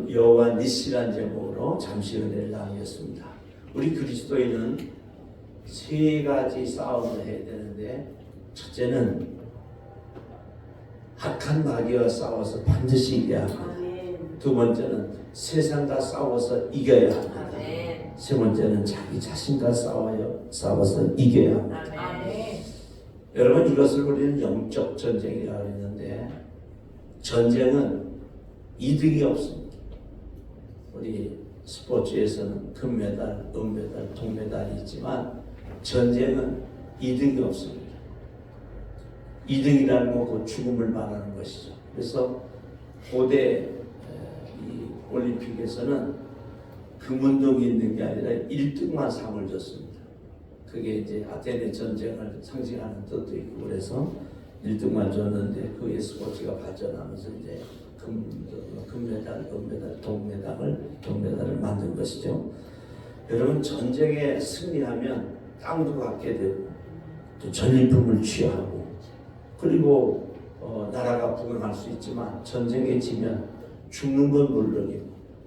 오늘은 여호와 니시란 제목으로 잠시 은혜를 나누겠습니다. 우리 그리스도인은 세 가지 싸움을 해야 되는데, 첫째는 악한 마귀와 싸워서 반드시 이겨야 합니다. 두 번째는 세상과 싸워서 이겨야 합니다. 세 번째는 자기 자신과 싸워서 이겨야 합니다. 여러분, 이것을 우리는 영적 전쟁이라고 했는데, 전쟁은 이득이 없습니다. 우리 스포츠에서는 금메달, 은메달, 동메달이 있지만 전쟁은 이득이 없습니다. 이득이라는 건 그 죽음을 말하는 것이죠. 그래서 고대 이 올림픽에서는 금운동이 있는 게 아니라 1등만 상을 줬습니다. 그게 이제 아테네 전쟁을 상징하는 뜻도 있고, 그래서 1등만 줬는데 그의 스포츠가 발전하면서 이제 금메달, 은메달, 동메달을 만든 것이죠. 여러분, 전쟁에 승리하면 땅도 갖게 되고 또 전리품을 취하고, 그리고 나라가 부강할 수 있지만 전쟁에 지면 죽는 건 물론이고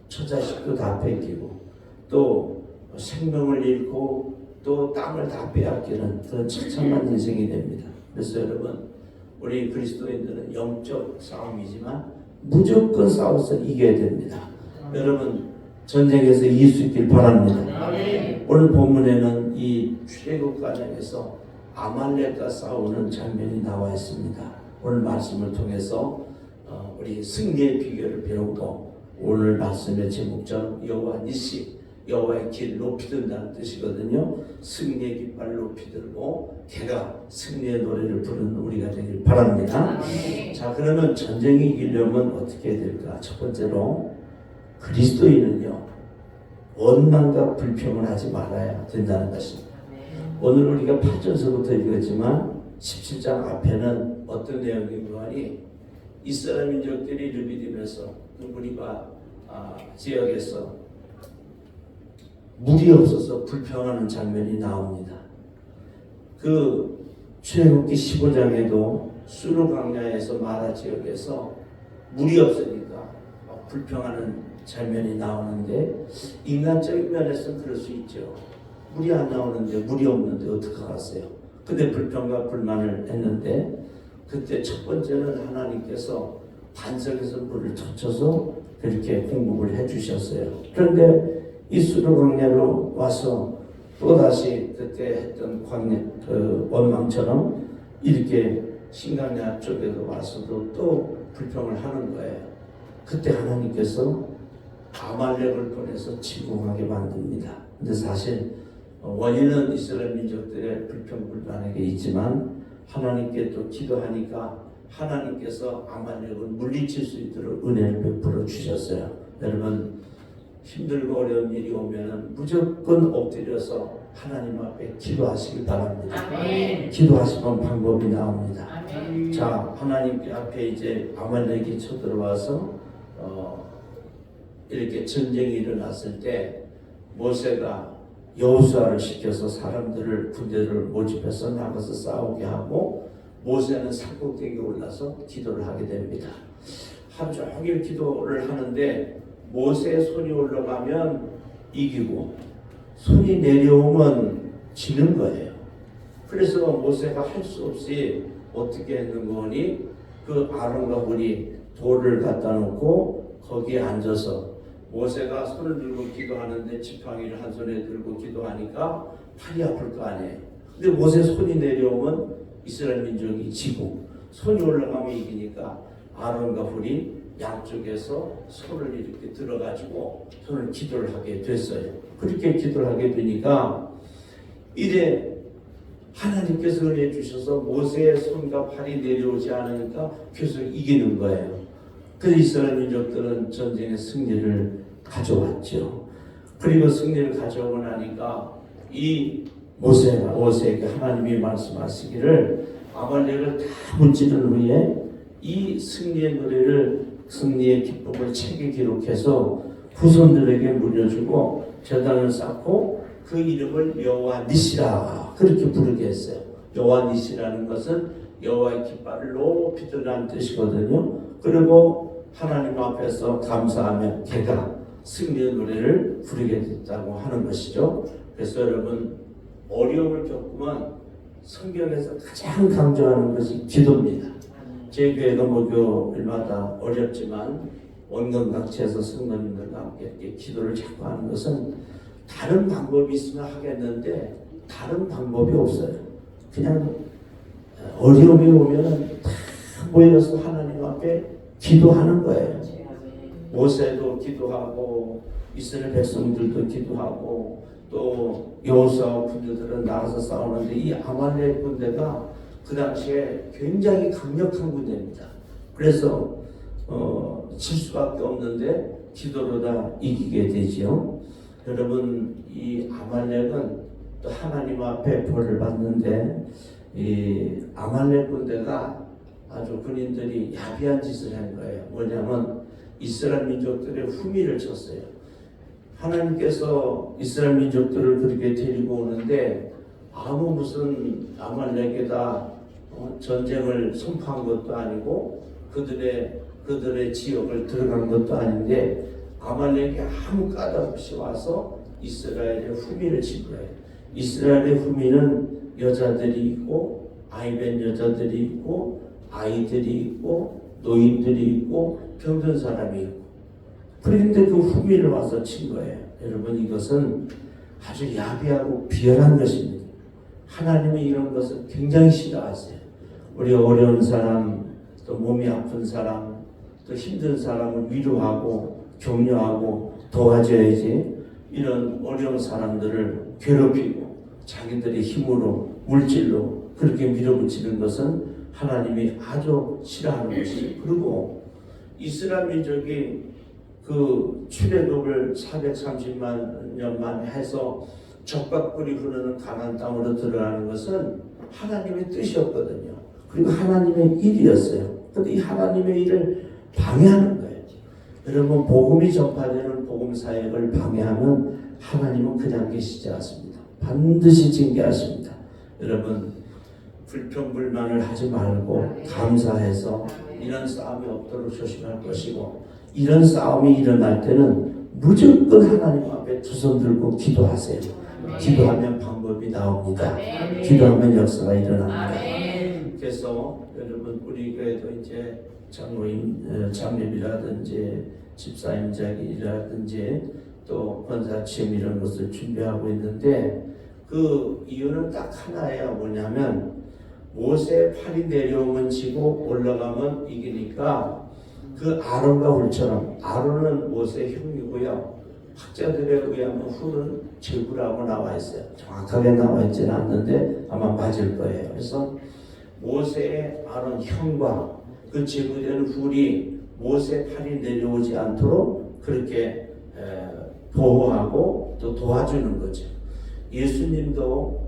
처자식도 다 뺏기고 또 생명을 잃고 또 땅을 다 빼앗기는 그런 처참한 인생이 됩니다. 그래서 여러분, 우리 그리스도인들은 영적 싸움이지만 무조건 싸워서 이겨야 됩니다. 여러분, 전쟁에서 이길 수 있길 바랍니다. 오늘 본문에는 이 출애굽 과정에서 아말렉과 싸우는 장면이 나와 있습니다. 오늘 말씀을 통해서 우리 승리의 비결을 배우고, 오늘 말씀의 제목처럼 여호와 니시, 여호와의 길 높이 든다는 뜻이거든요. 승리의 깃발을 높이 들고 개가 승리의 노래를 부르는 우리가 되길 바랍니다. 자, 그러면 전쟁이 이기려면 어떻게 해야 될까? 첫 번째로, 그리스도인은요, 원망과 불평을 하지 말아야 된다는 것입니다. 오늘 우리가 8절서부터 읽었지만 17장 앞에는 어떤 내용인가 하니, 이스라엘 민족들이 르비딤에서 무리바 지역에서 물이 없어서 불평하는 장면이 나옵니다. 그 출애굽기 15장에도 수르 광야에서 마라 지역에서 물이 없으니까 불평하는 장면이 나오는데, 인간적인 면에서는 그럴 수 있죠. 물이 안 나오는데, 물이 없는데 어떡하겠어요? 근데 불평과 불만을 했는데, 그때 첫 번째는 하나님께서 반석에서 물을 터쳐서 그렇게 공급을 해주셨어요. 그런데 이 수르 광야로 와서 또다시 그때 했던 광야, 원망처럼 이렇게 신광야 쪽에도 와서도 또 불평을 하는 거예요. 그때 하나님께서 아말렉을 보내서 침공하게 만듭니다. 근데 사실 원인은 이스라엘 민족들의 불평불만에게 있지만, 하나님께 또 기도하니까 하나님께서 아말렉을 물리칠 수 있도록 은혜를 베풀어 주셨어요. 여러분, 힘들고 어려운 일이 오면 무조건 엎드려서 하나님 앞에 기도하시길 바랍니다. 아멘. 기도하시면 방법이 나옵니다. 아멘. 자, 하나님 앞에 이제 아말렉이 쳐들어와서 이렇게 전쟁이 일어났을 때 모세가 여호수아를 시켜서 사람들을, 군대를 모집해서 나가서 싸우게 하고, 모세는 산꼭대기에 올라서 기도를 하게 됩니다. 하루 종일 기도를 하는데 모세의 손이 올라가면 이기고 손이 내려오면 지는 거예요. 그래서 모세가 할 수 없이 어떻게 했는 거니, 그 아론과 홀이 돌을 갖다 놓고 거기에 앉아서, 모세가 손을 들고 기도하는데 지팡이를 한 손에 들고 기도하니까 팔이 아플 거 아니에요. 근데 모세 손이 내려오면 이스라엘 민족이 지고, 손이 올라가면 이기니까 아론과 홀이 양쪽에서 손을 이렇게 들어가지고 손을 기도를 하게 됐어요. 그렇게 기도를 하게 되니까 이제 하나님께서 은혜 주셔서 모세의 손과 팔이 내려오지 않으니까 계속 이기는 거예요. 그래서 이스라엘 민족들은 전쟁의 승리를 가져왔죠. 그리고 승리를 가져오고 나니까 이 모세에게 하나님이 말씀하시기를, 아말렉을 다 무찌른 후에 이 승리의 노래를, 승리의 기쁨을 책에 기록해서 후손들에게 물려주고 제단을 쌓고 그 이름을 여호와 니시라 그렇게 부르게 했어요. 여호와 니시라는 것은 여호와의 깃발을 높이 들라는 뜻이거든요. 그리고 하나님 앞에서 감사하며 걔가 승리의 노래를 부르게 됐다고 하는 것이죠. 그래서 여러분 어려움을 겪으면 성경에서 가장 강조하는 것이 기도입니다. 제 교회가 목요일마다 어렵지만 원건각지에서 성도님들과 함께 기도를 자꾸 하는 것은 다른 방법이 있으면 하겠는데 다른 방법이 없어요. 그냥 어려움이 오면 다 모여서 하나님 앞에 기도하는 거예요. 모세도 기도하고 이스라엘 백성들도 기도하고 또 여호수아와 군대들은 나가서 싸우는데 이 아말렉 군대가 그 당시에 굉장히 강력한 군대입니다. 그래서 질 수밖에 없는데 기도로 다 이기게 되지요. 여러분 이 아말렉은 또 하나님 앞에 벌을 받는데 이 아말렉 군대가 아주 군인들이 야비한 짓을 한 거예요. 뭐냐면 이스라엘 민족들의 후미를 쳤어요. 하나님께서 이스라엘 민족들을 그렇게 데리고 오는데 아무 무슨 아말렉에다 전쟁을 선포한 것도 아니고 그들의 지역을 들어간 것도 아닌데 아말렉이 아무 까닭 없이 와서 이스라엘의 후미를 친 거예요. 이스라엘의 후미는 여자들이 있고 아이벤 여자들이 있고 아이들이 있고 노인들이 있고 병든 사람이 있고 그런데 그 후미를 와서 친 거예요. 여러분 이것은 아주 야비하고 비열한 것입니다. 하나님이 이런 것을 굉장히 싫어하세요. 우리 어려운 사람, 또 몸이 아픈 사람, 또 힘든 사람을 위로하고 격려하고 도와줘야지 이런 어려운 사람들을 괴롭히고 자기들의 힘으로 물질로 그렇게 밀어붙이는 것은 하나님이 아주 싫어하는 것이. 그리고 이스라엘 민족이 그 출애굽을 430만 년 만에 해서 적각불이 흐르는 가나안 땅으로 들어가는 것은 하나님의 뜻이었거든요. 그리고 하나님의 일이었어요. 그런데 이 하나님의 일을 방해하는 거예요. 여러분 복음이 전파되는 복음 사역을 방해하면 하나님은 그냥 계시지 않습니다. 반드시 징계하십니다. 여러분 불평불만을 하지 말고 감사해서 이런 싸움이 없도록 조심할 것이고 이런 싸움이 일어날 때는 무조건 하나님 앞에 두 손 들고 기도하세요. 기도하면 방법이 나옵니다. 기도하면 역사가 일어납니다. 그래서 여러분 우리 교회도 이제 장로님 장례비라든지 집사임자기라든지 또 권사취임 이런 것을 준비하고 있는데 그 이유는 딱 하나예요. 뭐냐면 모세 팔이 내려오면 지고 올라가면 이기니까 그 아론과 훌처럼 아론은 모세의 형이고요. 학자들에 의하면 훌은 제구라고 나와 있어요. 정확하게 나와 있지는 않는데 아마 맞을 거예요. 그래서 모세의 아론 형과 그 제구되는 훌이 모세 팔이 내려오지 않도록 그렇게 보호하고 또 도와주는 거죠. 예수님도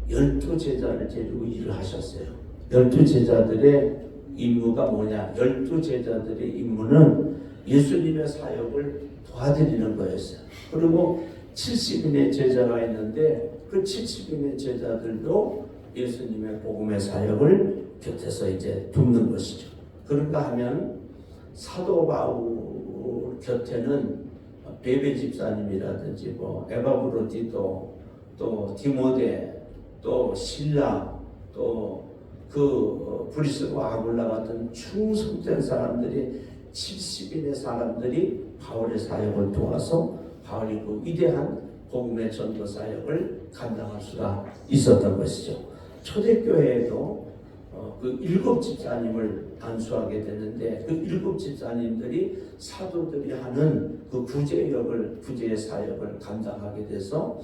12제자를 데리고 일을 하셨어요. 12제자들의 임무가 뭐냐? 12제자들의 임무는 예수님의 사역을 도와드리는 거였어요. 그리고 70인의 제자가 있는데 그 70인의 제자들도 예수님의 복음의 사역을 곁에서 이제 돕는 것이죠. 그런가 하면 사도 바울 곁에는 베베 집사님이라든지 뭐 에바브로디도 또 디모데 또 신라 또 그 브리스와 아굴라 같은 충성된 사람들이 70인의 사람들이 바울의 사역을 도와서 바울이 그 위대한 복음의 전도 사역을 감당할 수가 있었던 것이죠. 초대교회에도 그 7 집사님을 안수하게 되는데 그 7 집사님들이 사도들이 하는 그 구제의 사역을 감당하게 돼서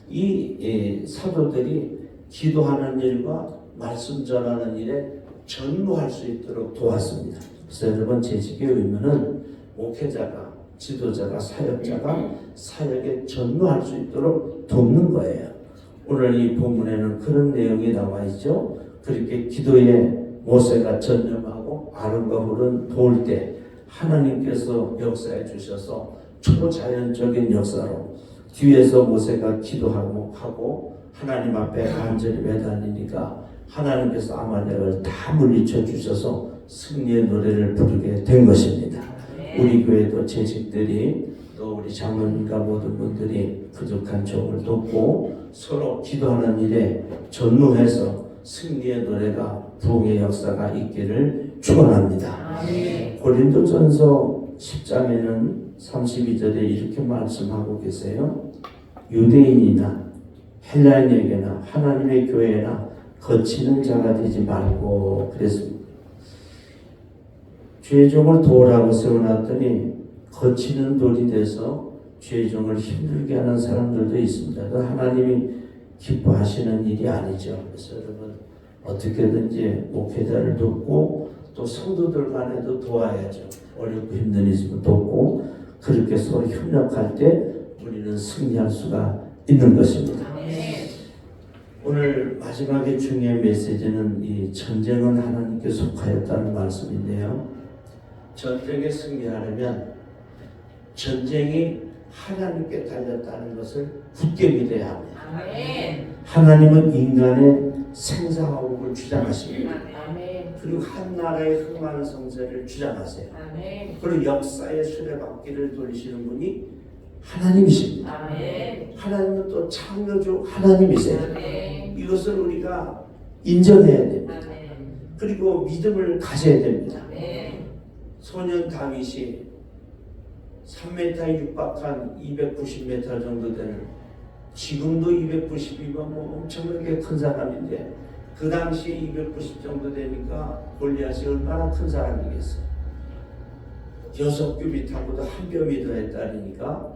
이 사도들이 기도하는 일과 말씀 전하는 일에 전무할 수 있도록 도왔습니다. 그래서 여러분 재직의 의무는 목회자가, 지도자가, 사역자가 사역에 전무할 수 있도록 돕는 거예요. 오늘 이 본문에는 그런 내용이 나와 있죠. 그렇게 기도에 모세가 전념하고 아론과 훌은 도울 때 하나님께서 역사해 주셔서 초자연적인 역사로 뒤에서 모세가 기도하고 하나님 앞에 간절히 매달리니까 하나님께서 아말렉을 다 물리쳐 주셔서 승리의 노래를 부르게 된 것입니다. 우리 교회도 재직들이 또 우리 장로님과 모든 분들이 부족한 종을 돕고 서로 기도하는 일에 전무해서 승리의 노래가 부흥의 역사가 있기를 축원합니다. 고린도전서 10장에는 32절에 이렇게 말씀하고 계세요. 유대인이나 헬라인에게나 하나님의 교회나 거치는 자가 되지 말고 그랬습니다. 주의 종을 도우라고 세워놨더니 거치는 돌이 돼서 주의 종을 힘들게 하는 사람들도 있습니다. 그 하나님이 기뻐하시는 일이 아니죠. 그래서 여러분 어떻게든지 목회자를 돕고 또 성도들 간에도 도와야죠. 어렵고 힘든 일 있으면 돕고 그렇게 서로 협력할 때 우리는 승리할 수가 있는 것입니다. 오늘 마지막에 중요한 메시지는 이 전쟁은 하나님께 속하였다는 말씀인데요. 전쟁에 승리하려면 전쟁이 하나님께 달렸다는 것을 굳게 믿어야 합니다. 하나님은 인간의 생사화복을 주장하십니다. 그리고 한 나라의 흥망 성쇠를 주장하세요. 그리고 역사의 수레바퀴를 돌리시는 분이 하나님이십니다. 하나님은 또 창조주 하나님이세요. 이것을 우리가 인정해야 됩니다. 그리고 믿음을 가져야 됩니다. 소년 다윗이 3m에 육박한 290m 정도 되는, 지금도 290이면 뭐 엄청나게 큰 사람인데 그 당시에 290 정도 되니까 골리앗이 얼마나 큰 사람이겠어요. 6규빗하고도 한 뼘이 더 했다니까.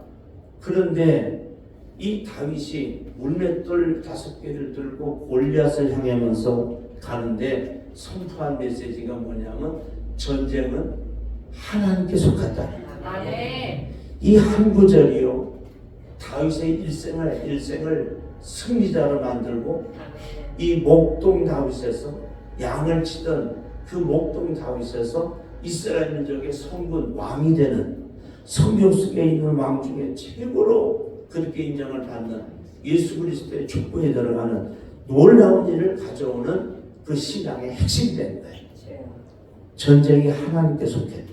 그런데 이 다윗이 물맷돌 5개를 들고 골리앗을 향하면서 가는데 선포한 메시지가 뭐냐면 전쟁은 하나님께 속하다. 이 한 구절이요 다윗의 일생을 승리자로 만들고 이 목동 다윗에서 양을 치던 그 목동 다윗에서 이스라엘 민족의 성군 왕이 되는, 성경 속에 있는 왕 중에 최고로 그렇게 인정을 받는 예수 그리스도의 족보에 들어가는 놀라운 일을 가져오는 그 신앙의 핵심이 된 거예요. 전쟁이 하나님께 속했다.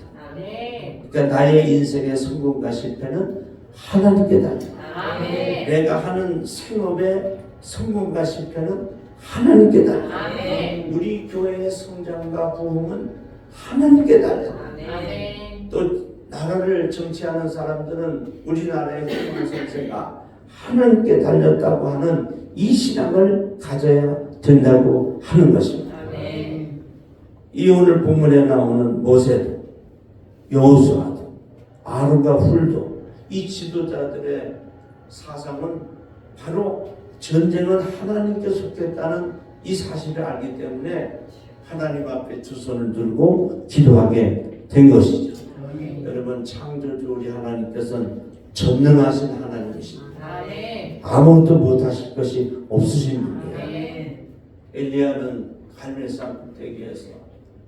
그러니까 나의 인생의 성공과 실패는 하나님께 달려. 내가 하는 생업의 성공과 실패는 하나님께 달려. 우리 교회의 성장과 부흥은 하나님께 달려. 또 나라를 정치하는 사람들은 우리나라의 흥망 성쇠가 하나님께 달렸다고 하는 이 신앙을 가져야 된다고 하는 것입니다. 이 오늘 본문에 나오는 모세도 여호수아도 아론과 훌도 이 지도자들의 사상은 바로 전쟁은 하나님께 속했다는 이 사실을 알기 때문에 하나님 앞에 두 손을 들고 기도하게 된 것이죠. 여러분 창조주 우리 하나님께서는 전능하신 하나님이십니다. 아무것도 못하실 것이 없으신 분이에요. 엘리야는 갈멜산 꼭대기에서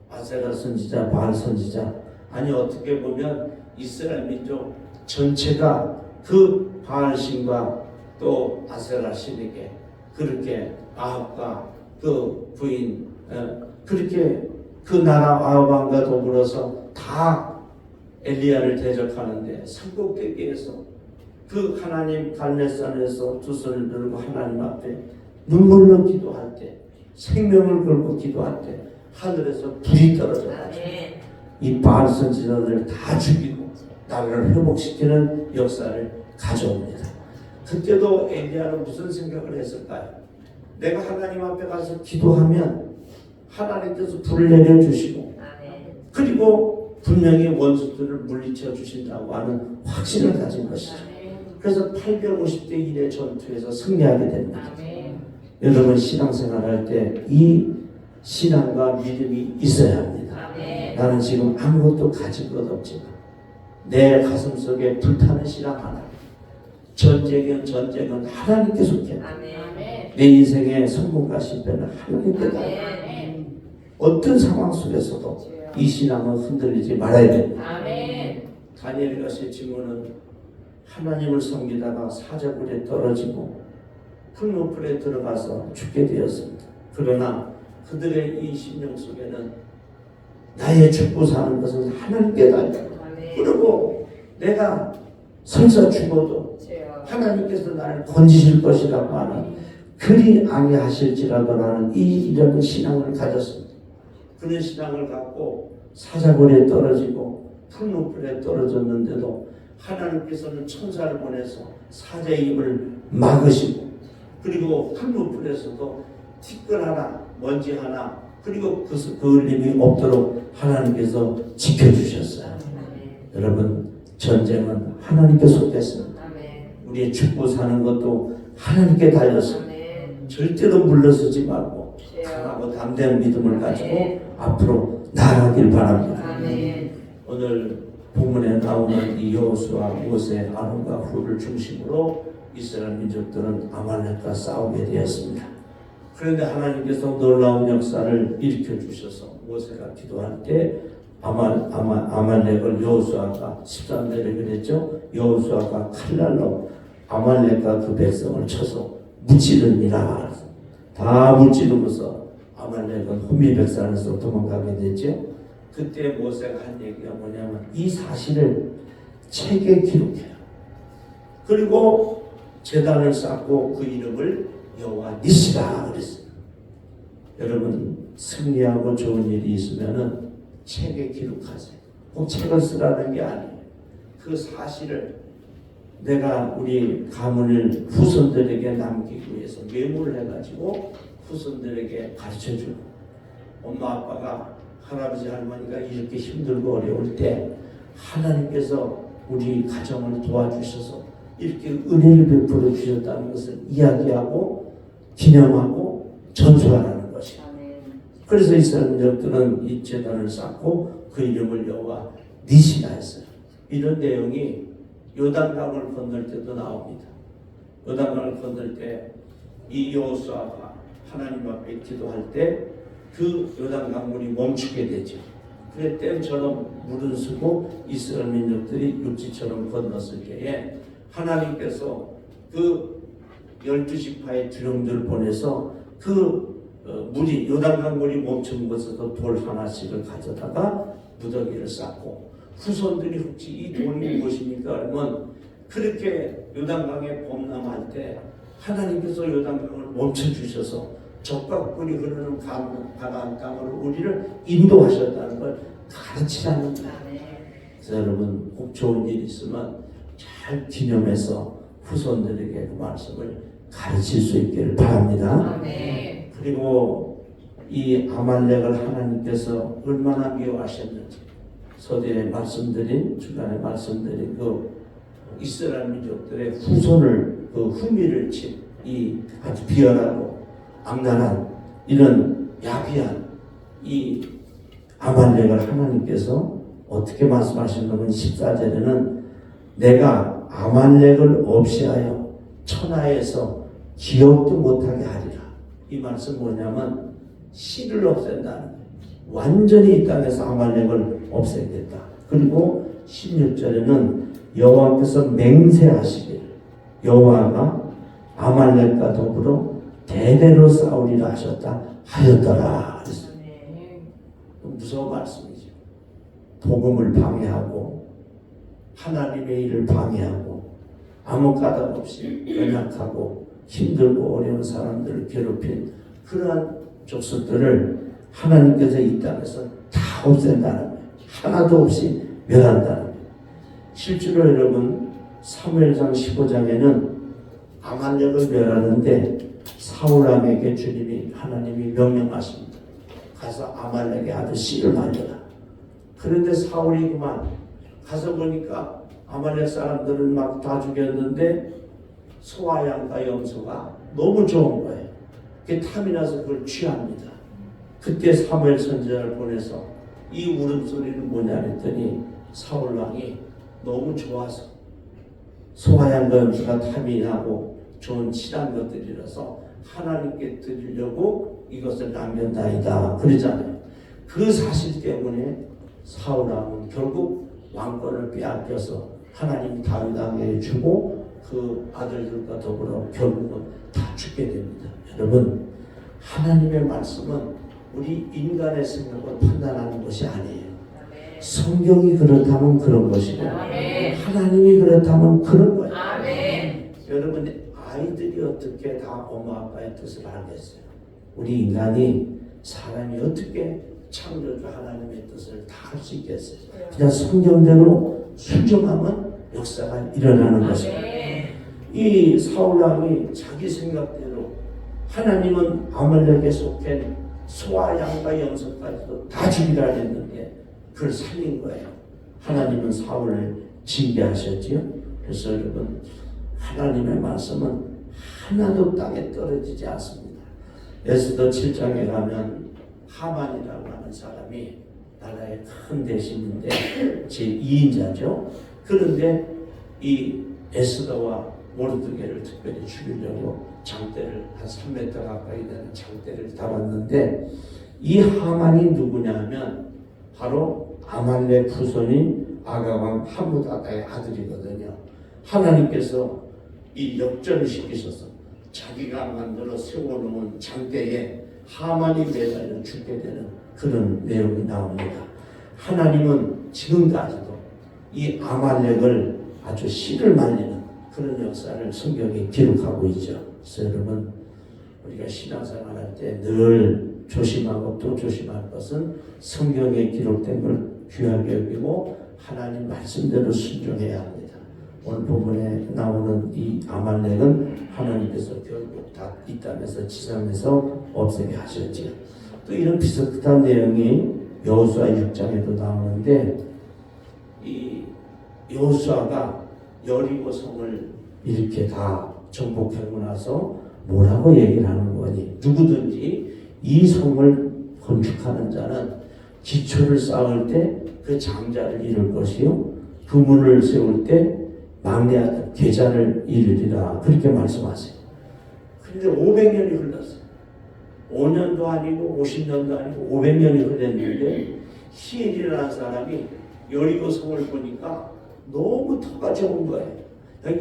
아세라 선지자, 바알 선지자, 아니 어떻게 보면 이스라엘 민족 전체가 그 바알 신과 또 아세라 신에게 그렇게 아합과 그 부인 그렇게 그 나라 아합 왕과 더불어서 다 엘리야를 대적하는데 산꼭대기에서 그 하나님 갈멜산에서 두 손을 들고 하나님 앞에 눈물로 기도할 때, 생명을 걸고 기도할 때 하늘에서 불이 떨어져가지고 이 바알 선지자들을 다 죽이고 나라를 회복시키는 역사를 가져옵니다. 그때도 엘리야는 무슨 생각을 했을까요? 내가 하나님 앞에 가서 기도하면 하나님께서 불을 내려주시고 그리고 분명히 원수들을 물리쳐 주신다고 하는 확신을 가진 것이죠. 그래서 850대 1의 전투에서 승리하게 됩니다. 여러분 신앙생활할 때 이 신앙과 믿음이 있어야 합니다. 나는 지금 아무것도 가진 것 없지만 내 가슴 속에 불타는 신앙 하나, 전쟁은 하나님께 속해. 내 인생의 성공과 실패는 하나님께 달려. 어떤 상황 속에서도 이 신앙은 흔들리지 말아야 됩니다. 다니엘과 세치모는 하나님을 섬기다가 사자굴에 떨어지고 풀무불에 들어가서 죽게 되었습니다. 그러나 그들의 이 심령 속에는 나의 죽고 사는 것은 하나님께 달려. 그리고 내가 설사 죽어도 하나님께서 나를 건지실 것이라고 하는 그리 아니하실지라도라는 이런 신앙을 가졌습니다. 그런 신앙을 갖고 사자굴에 떨어지고 풀무불에 떨어졌는데도 하나님께서는 천사를 보내서 사자의 입을 막으시고, 그리고 풀무불에서도 티끌 하나 먼지 하나 그리고 그 흘림이 없도록 하나님께서 지켜주셨어요. 여러분, 전쟁은 하나님께 속했습니다. 우리의 죽고 사는 것도 하나님께 달렸습니다. 절대로 물러서지 말고 강하고 담대한 믿음을 가지고 앞으로 나아가길 바랍니다. 오늘 본문에 나오는 이 여호수아, 모세, 아론과 훌을 중심으로 이스라엘 민족들은 아말렉과 싸우게 되었습니다. 그런데 하나님께서 놀라운 역사를 일으켜 주셔서 모세가 기도할 때 아말렉을 여호수아가 13절에 그랬죠. 여호수아가 칼날로 아말렉과 그 백성을 쳐서 무찌르니라. 다 무찌르면서 아말렉은 혼미백산에서 도망가게 됐죠. 그때 모세가 한 얘기가 뭐냐면 이 사실을 책에 기록해요. 그리고 제단을 쌓고 그 이름을 여호와 니시라 그랬어요. 여러분, 승리하고 좋은 일이 있으면은 책에 기록하세요. 꼭 책을 쓰라는 게 아니에요. 그 사실을 내가 우리 가문을 후손들에게 남기기 위해서 메모를 해가지고 후손들에게 가르쳐주고, 엄마 아빠가 할아버지 할머니가 이렇게 힘들고 어려울 때 하나님께서 우리 가정을 도와주셔서 이렇게 은혜를 베풀어 주셨다는 것을 이야기하고 기념하고 전수하라는 것이야. 그래서 이스라엘 민족들은 이 제단을 쌓고 그 이름을 여호와 니시라 했어요. 이런 내용이 요단강을 건널 때도 나옵니다. 요단강을 건널 때 이 여호수아가 하나님 앞에 기도할 때 그 요단강 물이 멈추게 되죠. 그래 댐처럼 물은 쓰고 이스라엘 민족들이 육지처럼 건넜을 때에 하나님께서 그 12지파의 두령들을 보내서 그 물이 요단강 물이 멈춘 곳에서 돌 하나씩을 가져다가 무더기를 쌓고, 후손들이 혹시 이 돌이 무엇입니까? 그러면 그렇게 요단강에 범람할 때 하나님께서 요단강을 멈춰주셔서 적과 꿀이 흐르는 가나안 땅으로 우리를 인도하셨다는 걸 가르치라는 거예요. 그래서 여러분, 꼭 좋은 일이 있으면 잘 기념해서 후손들에게 그 말씀을 가르칠 수 있기를 바랍니다. 그리고 이 아말렉을 하나님께서 얼마나 미워하셨는지 서두에 말씀드린, 중간에 말씀드린 그 이스라엘 민족들의 후손을 그 후미를 친 이 아주 비열하고 악랄한 이런 야비한 이 아말렉을 하나님께서 어떻게 말씀하시냐면 14절에는 내가 아말렉을 없이하여 천하에서 기억도 못하게 하리라. 이 말씀 뭐냐면 씨를 없앤다는 거예요. 완전히 이 땅에서 아말렉을 없애겠다. 그리고 16절에는 여호와께서 맹세하시기를 여호와가 아말렉과 더불어 대대로 싸우리라 하셨다 하였더라. 무서운 말씀이죠. 복음을 방해하고 하나님의 일을 방해하고 아무 까닭 없이 연약하고 힘들고 어려운 사람들을 괴롭힌 그러한 족속들을 하나님께서 이 땅에서 다 없앤다는 거예요. 하나도 없이 멸한다는 거예요. 실제로 여러분, 사무엘상 15장에는 아말렉을 멸하는데 사울왕에게 주님이 하나님이 명령하십니다. 가서 아말렉의 아들 씨를 말려라. 그런데 사울이 그만 가서 보니까 아말렉 사람들을 막 다 죽였는데 소와 양과 염소가 너무 좋은 거예요. 그게 탐이 나서 그걸 취합니다. 그때 사무엘 선지자를 보내서 이 울음소리는 뭐냐 했더니 사울왕이 너무 좋아서 소와 양과 염소가 탐이 나고 좋은 친한 것들이라서 하나님께 드리려고 이것을 남겼나이다 그러잖아요. 그 사실 때문에 사울왕은 결국 왕권을 빼앗겨서 하나님 다윗에게 주고 그 아들들과 더불어 결국은 다 죽게 됩니다. 여러분, 하나님의 말씀은 우리 인간의 생각을 판단하는 것이 아니에요. 성경이 그렇다면 그런 것이고 하나님이 그렇다면 그런 거예요. 여러분 아이들이 어떻게 다 엄마 아빠의 뜻을 알겠어요? 우리 인간이 사람이 어떻게 창조주 하나님의 뜻을 다 할 수 있겠어요? 그냥 성경대로 순종하면 역사가 일어나는 것입니다. 이 사울왕이 자기 생각대로 하나님은 아말렉에 속한 소와 양과 염소까지도 다 죽이라 했는데 그걸 살린 거예요. 하나님은 사울을 징계하셨지요. 그래서 여러분 하나님의 말씀은 하나도 땅에 떨어지지 않습니다. 에스더 7장에 가면 하만이라고 하는 사람이 나라의 큰 대신인데 제2인자죠. 그런데 이 에스더와 모르드게를 특별히 죽이려고 장대를 한 3m 가까이 되는 장대를 달았는데 이 하만이 누구냐면 바로 아말렉 후손인 아가왕 하무다다의 아들이거든요. 하나님께서 이 역전을 시키셔서 자기가 만들어 세워놓은 장대에 하만이 매달려 죽게 되는 그런 내용이 나옵니다. 하나님은 지금까지도 이 아말렉을 아주 씨를 말리는 그런 역사를 성경에 기록하고 있죠. 그래서 여러분 우리가 신앙생활 할 때 늘 조심하고 또 조심할 것은 성경에 기록된 걸 귀하게 여기고 하나님 말씀대로 순종해야 합니다. 오늘 본문에 나오는 이 아말렉은 하나님께서 결국 다 이 땅에서 지상에서 없애게 하셨지요. 또 이런 비슷한 내용이 여호수아 6장에도 나오는데 이 여호수아가 여리고 성을 이렇게 다 정복하고 나서 뭐라고 얘기를 하는 거니? 누구든지 이 성을 건축하는 자는 기초를 쌓을 때 그 장자를 이룰 것이요 그문을 세울 때 막내 아들 계자를 이루리라 그렇게 말씀하세요. 그런데 500년이 흘렀어요. 5년도 아니고 50년도 아니고 500년이 흘렀는데 히엘이라는 사람이 여리고 성을 보니까 너무 터가 좋은 거예요.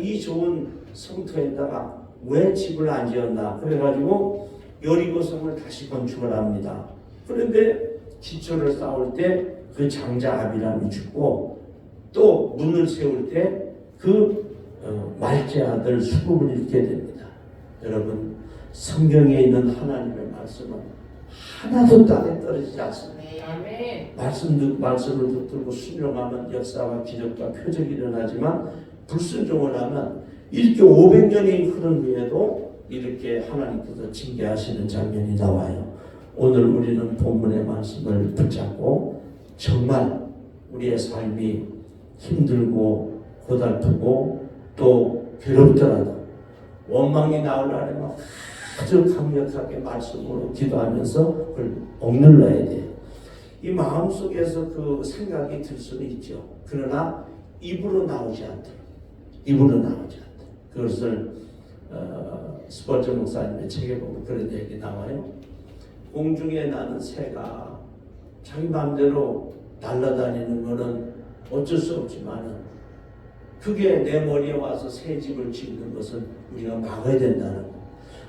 이 좋은 성터에다가 왜 집을 안 지었나 그래가지고 여리고 성을 다시 건축을 합니다. 그런데 기초를 쌓을 때 그 장자 아비람이 죽고 또 문을 세울 때 그 말제 아들 수굽을 잃게 됩니다. 여러분 성경에 있는 하나님의 말씀은 하나도 땅에 떨어지지 않습니다. 말씀을 붙들고 순종하면 역사와 기적과 표적이 일어나지만 불순종을 하면 이렇게 500년이 흐른 후에도 이렇게 하나님께서 징계하시는 장면이 나와요. 오늘 우리는 본문의 말씀을 붙잡고 정말 우리의 삶이 힘들고 고달프고 또 괴롭더라도 원망이 나오려면 아주 강력하게 말씀으로 기도하면서 그걸 억눌러야 돼요. 이 마음속에서 그 생각이 들 수는 있죠. 그러나 입으로 나오지 않도록. 입으로 나오지 않도록. 그것을 스포츠 목사님의 책에 보면 그런 얘기 나와요. 공중에 나는 새가 자기 마음대로 날아다니는 것은 어쩔 수 없지만 그게 내 머리에 와서 새 집을 짓는 것은 우리가 막아야 된다는 거.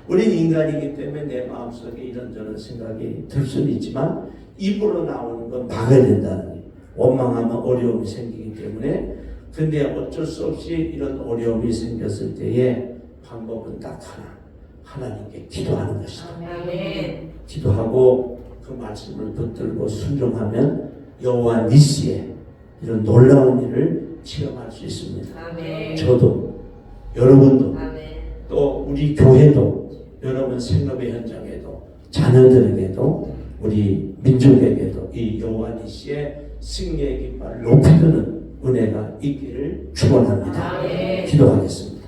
우리는 인간이기 때문에 내 마음속에 이런저런 생각이 들 수는 있지만 입으로 나오는 건 막아야 된다는 거예요. 원망하면 어려움이 생기기 때문에. 근데 어쩔 수 없이 이런 어려움이 생겼을 때에 방법은 딱 하나님께 기도하는 것이다. 아멘. 기도하고 그 말씀을 붙들고 순종하면 여호와 니시의 이런 놀라운 일을 체험할 수 있습니다. 아멘. 저도 여러분도 아멘. 또 우리 교회도 여러분 생업의 현장에도 자녀들에게도 우리 민족에게도 이 여호와 니시의 승리의 깃발을 높이는 은혜가 있기를 축원합니다. 기도하겠습니다.